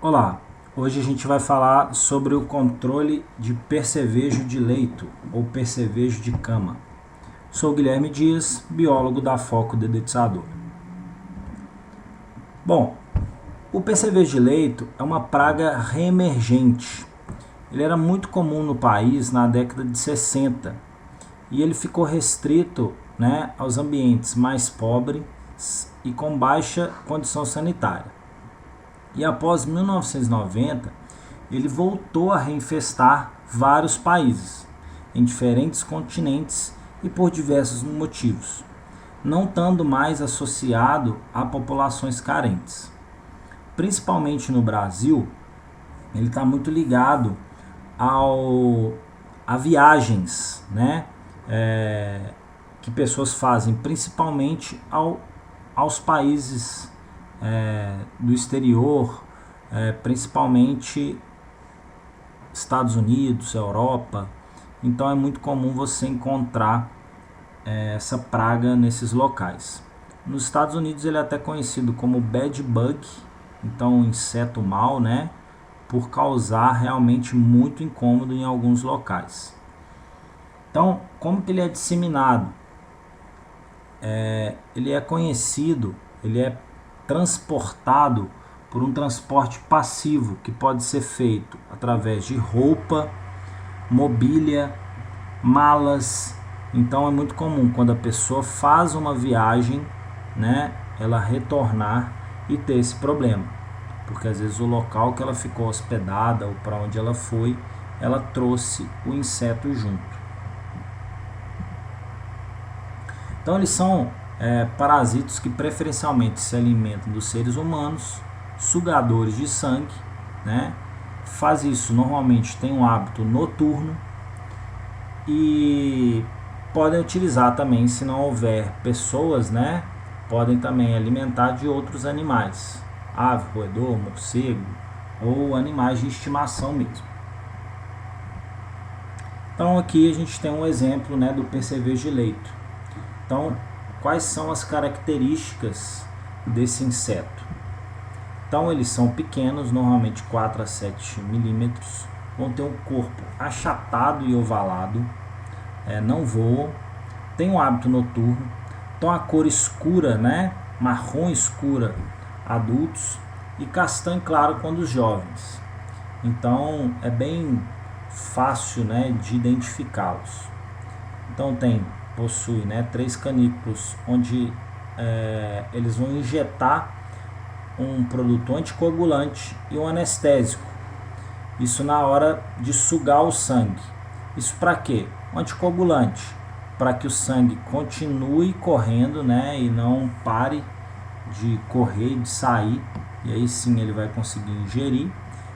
Olá, hoje a gente vai falar sobre o controle de percevejo de leito ou percevejo de cama. Sou Guilherme Dias, biólogo da Foco Dedetizador. Bom, o percevejo de leito é uma praga reemergente. Ele era muito comum no país na década de 60 e ele ficou restrito, aos ambientes mais pobres e com baixa condição sanitária. E após 1990, ele voltou a reinfestar vários países, em diferentes continentes e por diversos motivos, não estando mais associado a populações carentes. Principalmente no Brasil, ele está muito ligado a viagens, que pessoas fazem, principalmente aos países do exterior, principalmente Estados Unidos, Europa. Então é muito comum você encontrar essa praga nesses locais. Nos Estados Unidos ele é até conhecido como bed bug, então inseto mau, por causar realmente muito incômodo em alguns locais. Então, como que ele é disseminado? Ele é conhecido, ele é transportado por um transporte passivo que pode ser feito através de roupa, mobília, malas. Então é muito comum quando a pessoa faz uma viagem, ela retornar e ter esse problema, porque às vezes o local que ela ficou hospedada ou para onde ela foi, ela trouxe o inseto junto. Então eles são parasitos que preferencialmente se alimentam dos seres humanos, sugadores de sangue, faz isso normalmente, tem um hábito noturno e podem utilizar também, se não houver pessoas, podem também alimentar de outros animais, ave, roedor, morcego ou animais de estimação mesmo. Então aqui a gente tem um exemplo do percevejo de leito. Então, quais são as características desse inseto? Então, eles são pequenos, normalmente 4 a 7 milímetros, vão ter um corpo achatado e ovalado, não voam, tem um hábito noturno, então a cor escura, marrom escura, adultos, e castanho claro quando os jovens. Então, é bem fácil, de identificá-los. Então, possui 3 canículos, onde eles vão injetar um produto anticoagulante e um anestésico. Isso na hora de sugar o sangue. Isso para quê? Um anticoagulante, para que o sangue continue correndo, e não pare de correr, de sair, e aí sim ele vai conseguir ingerir.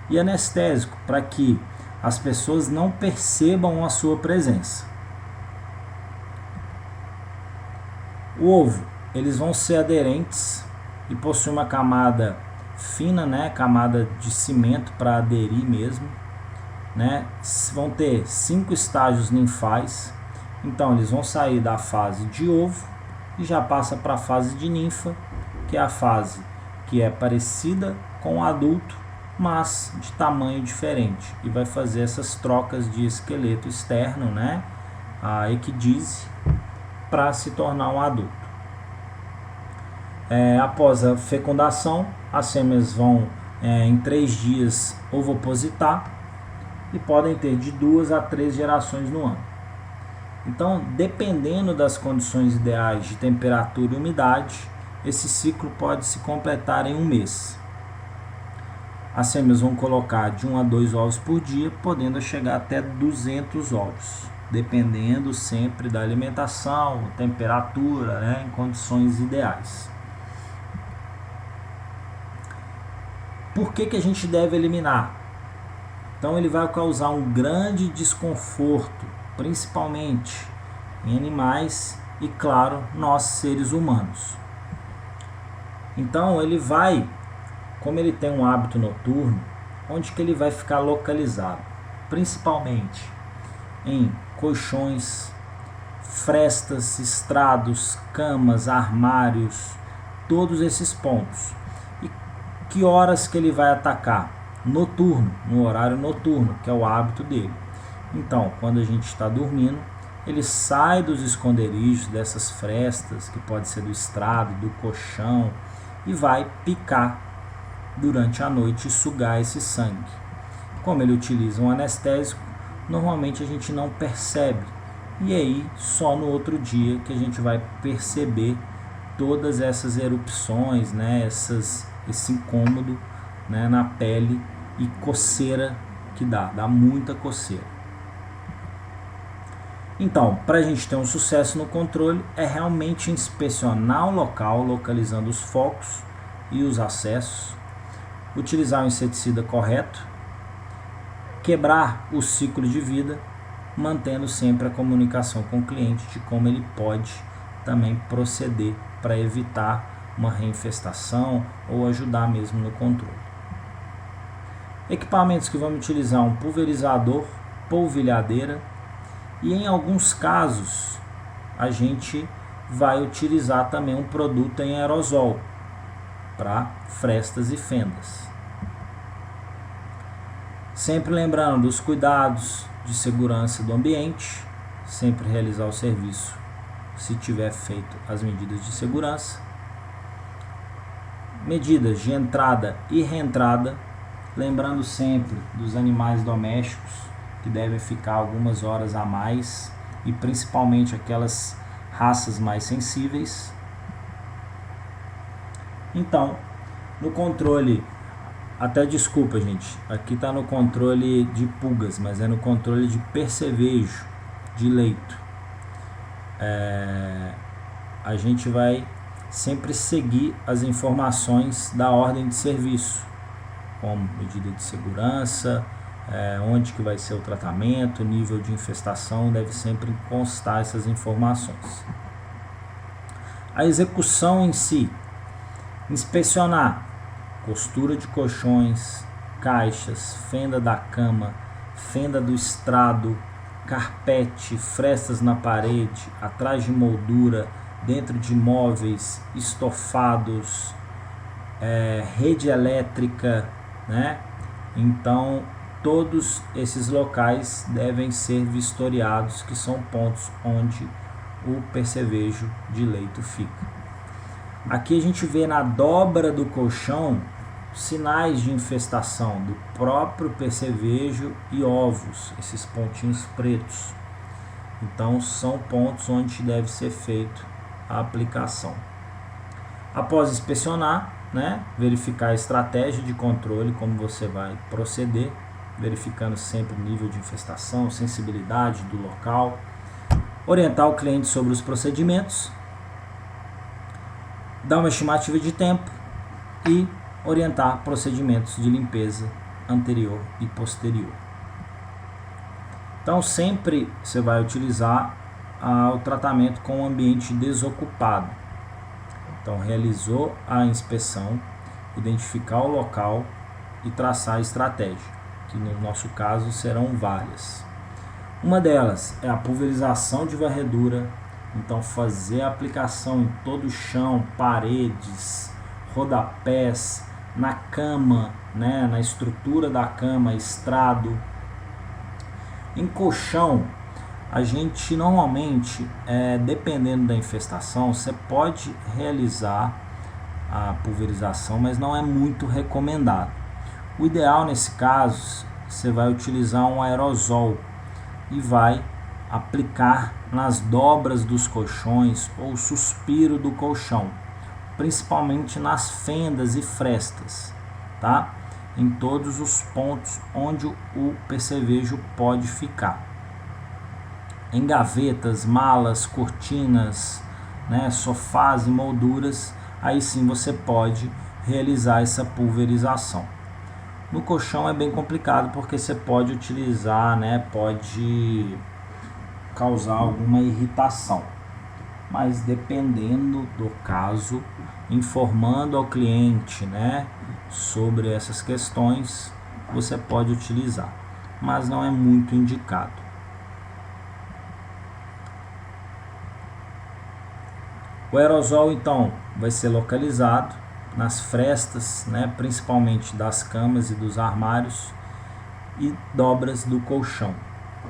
E anestésico, para que as pessoas não percebam a sua presença. O ovo, eles vão ser aderentes e possuem uma camada fina, camada de cimento para aderir mesmo, vão ter 5 estágios ninfais. Então eles vão sair da fase de ovo e já passa para a fase de ninfa, que é a fase que é parecida com o adulto, mas de tamanho diferente, e vai fazer essas trocas de esqueleto externo, a equidise, para se tornar um adulto. Após a fecundação, as fêmeas vão em 3 dias ovopositar e podem ter de 2 a 3 gerações no ano. Então, dependendo das condições ideais de temperatura e umidade, esse ciclo pode se completar em um mês. As fêmeas vão colocar de 1 a 2 ovos por dia, podendo chegar até 200 ovos, dependendo sempre da alimentação, temperatura, em condições ideais. Por que a gente deve eliminar? Então ele vai causar um grande desconforto, principalmente em animais e, claro, nós seres humanos. Então ele vai, como ele tem um hábito noturno, onde que ele vai ficar localizado? Principalmente em colchões, frestas, estrados, camas, armários, todos esses pontos. E Que horas que ele vai atacar? Noturno, no horário noturno, que é o hábito dele. Então, quando a gente está dormindo, ele sai dos esconderijos, dessas frestas, que pode ser do estrado, do colchão, e vai picar durante a noite e sugar esse sangue. Como ele utiliza um anestésico, normalmente a gente não percebe. E aí, só no outro dia que a gente vai perceber todas essas erupções, né, esse incômodo, né, na pele e coceira que dá muita coceira. Então, para a gente ter um sucesso no controle, é realmente inspecionar o local, localizando os focos e os acessos, utilizar o inseticida correto, quebrar o ciclo de vida, mantendo sempre a comunicação com o cliente de como ele pode também proceder para evitar uma reinfestação ou ajudar mesmo no controle. Equipamentos que vamos utilizar: um pulverizador, polvilhadeira, e em alguns casos a gente vai utilizar também um produto em aerosol para frestas e fendas. Sempre lembrando dos cuidados de segurança do ambiente, sempre realizar o serviço se tiver feito as medidas de segurança. Medidas de entrada e reentrada, lembrando sempre dos animais domésticos que devem ficar algumas horas a mais, e principalmente aquelas raças mais sensíveis. Então, no controle, até desculpa gente, aqui está no controle de pulgas, mas é no controle de percevejo de leito. A gente vai sempre seguir as informações da ordem de serviço, como medida de segurança, onde que vai ser o tratamento, nível de infestação, deve sempre constar essas informações. A execução em si: inspecionar costura de colchões, caixas, fenda da cama, fenda do estrado, carpete, frestas na parede, atrás de moldura, dentro de móveis, estofados, rede elétrica, né? Então, todos esses locais devem ser vistoriados, que são pontos onde o percevejo de leito fica. Aqui a gente vê na dobra do colchão sinais de infestação do próprio percevejo e ovos, esses pontinhos pretos. Então são pontos onde deve ser feito a aplicação. Após inspecionar, né, verificar a estratégia de controle, como você vai proceder, verificando sempre o nível de infestação, sensibilidade do local, orientar o cliente sobre os procedimentos, dar uma estimativa de tempo e orientar procedimentos de limpeza anterior e posterior. Então sempre você vai utilizar o tratamento com o ambiente desocupado. Então realizou a inspeção, identificar o local e traçar a estratégia, que no nosso caso serão várias. Uma delas é a pulverização de varredura. Então fazer a aplicação em todo o chão, paredes, rodapés, na cama, né, na estrutura da cama, estrado. Em colchão, a gente normalmente, dependendo da infestação, você pode realizar a pulverização, mas não é muito recomendado. O ideal nesse caso, você vai utilizar um aerosol e vai aplicar nas dobras dos colchões ou suspiro do colchão, principalmente nas fendas e frestas, tá? Em todos os pontos onde o percevejo pode ficar. Em gavetas, malas, cortinas, né, sofás e molduras, aí sim você pode realizar essa pulverização. No colchão é bem complicado porque você pode utilizar, né, pode causar alguma irritação, mas dependendo do caso, informando ao cliente, né, sobre essas questões, você pode utilizar, mas não é muito indicado. O aerosol então vai ser localizado, nas frestas, né, principalmente das camas e dos armários, e dobras do colchão.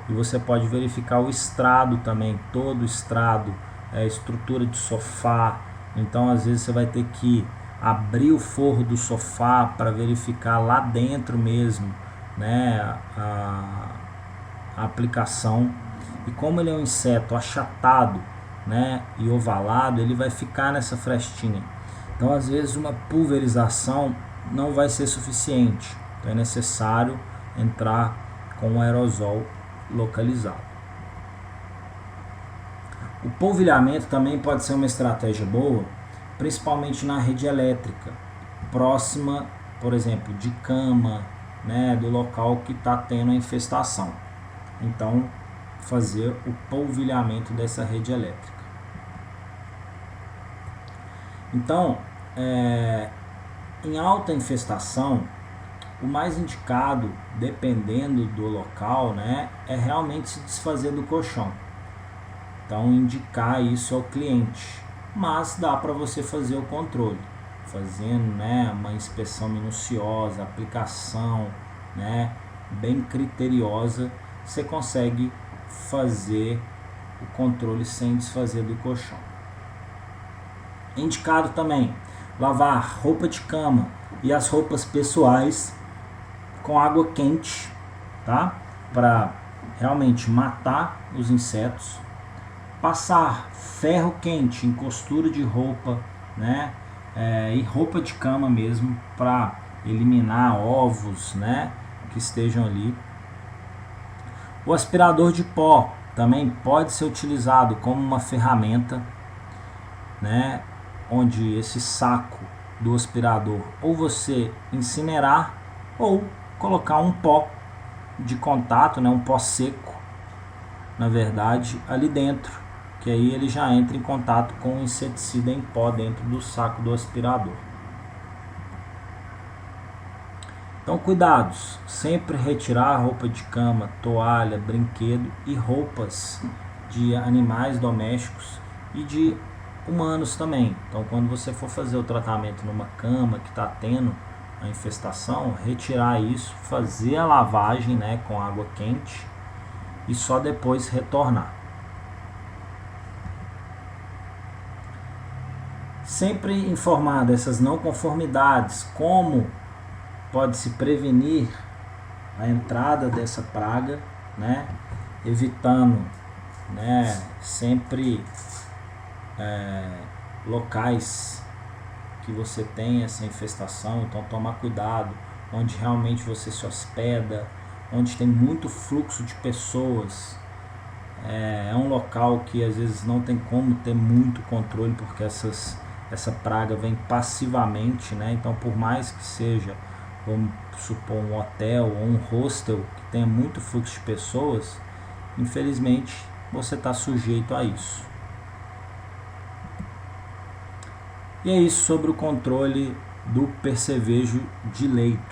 E você pode verificar o estrado também, todo o estrado, estrutura de sofá. Então às vezes você vai ter que abrir o forro do sofá para verificar lá dentro mesmo, né, a aplicação. E como ele é um inseto achatado, né, e ovalado, ele vai ficar nessa frestinha. Então às vezes uma pulverização não vai ser suficiente, então é necessário entrar com um aerosol localizado. O polvilhamento também pode ser uma estratégia boa, principalmente na rede elétrica, próxima, por exemplo, de cama, né, do local que está tendo a infestação. Então, fazer o polvilhamento dessa rede elétrica. Então, em alta infestação, o mais indicado, dependendo do local, né, é realmente se desfazer do colchão. Então, indicar isso ao cliente. Mas dá para você fazer o controle, fazendo, né, uma inspeção minuciosa, aplicação, né, bem criteriosa, você consegue fazer o controle sem desfazer do colchão. Indicado também lavar roupa de cama e as roupas pessoais com água quente, tá? Para realmente matar os insetos. Passar ferro quente em costura de roupa, né? E roupa de cama mesmo, para eliminar ovos, né, que estejam ali. O aspirador de pó também pode ser utilizado como uma ferramenta, né, onde esse saco do aspirador ou você incinerar ou colocar um pó de contato, né, um pó seco, na verdade, ali dentro, que aí ele já entra em contato com o inseticida em pó dentro do saco do aspirador. Então, cuidados, sempre retirar roupa de cama, toalha, brinquedo e roupas de animais domésticos e de humanos também. Então, quando você for fazer o tratamento numa cama que está tendo a infestação, retirar isso, fazer a lavagem, né, com água quente e só depois retornar. Sempre informar dessas não conformidades, como pode se prevenir a entrada dessa praga, né, evitando, né, sempre locais que você tem essa infestação. Então tomar cuidado onde realmente você se hospeda, onde tem muito fluxo de pessoas. É um local que às vezes não tem como ter muito controle, porque essa praga vem passivamente, né? Então, por mais que seja, vamos supor, um hotel ou um hostel que tenha muito fluxo de pessoas, infelizmente você está sujeito a isso. E é isso sobre o controle do percevejo de leito.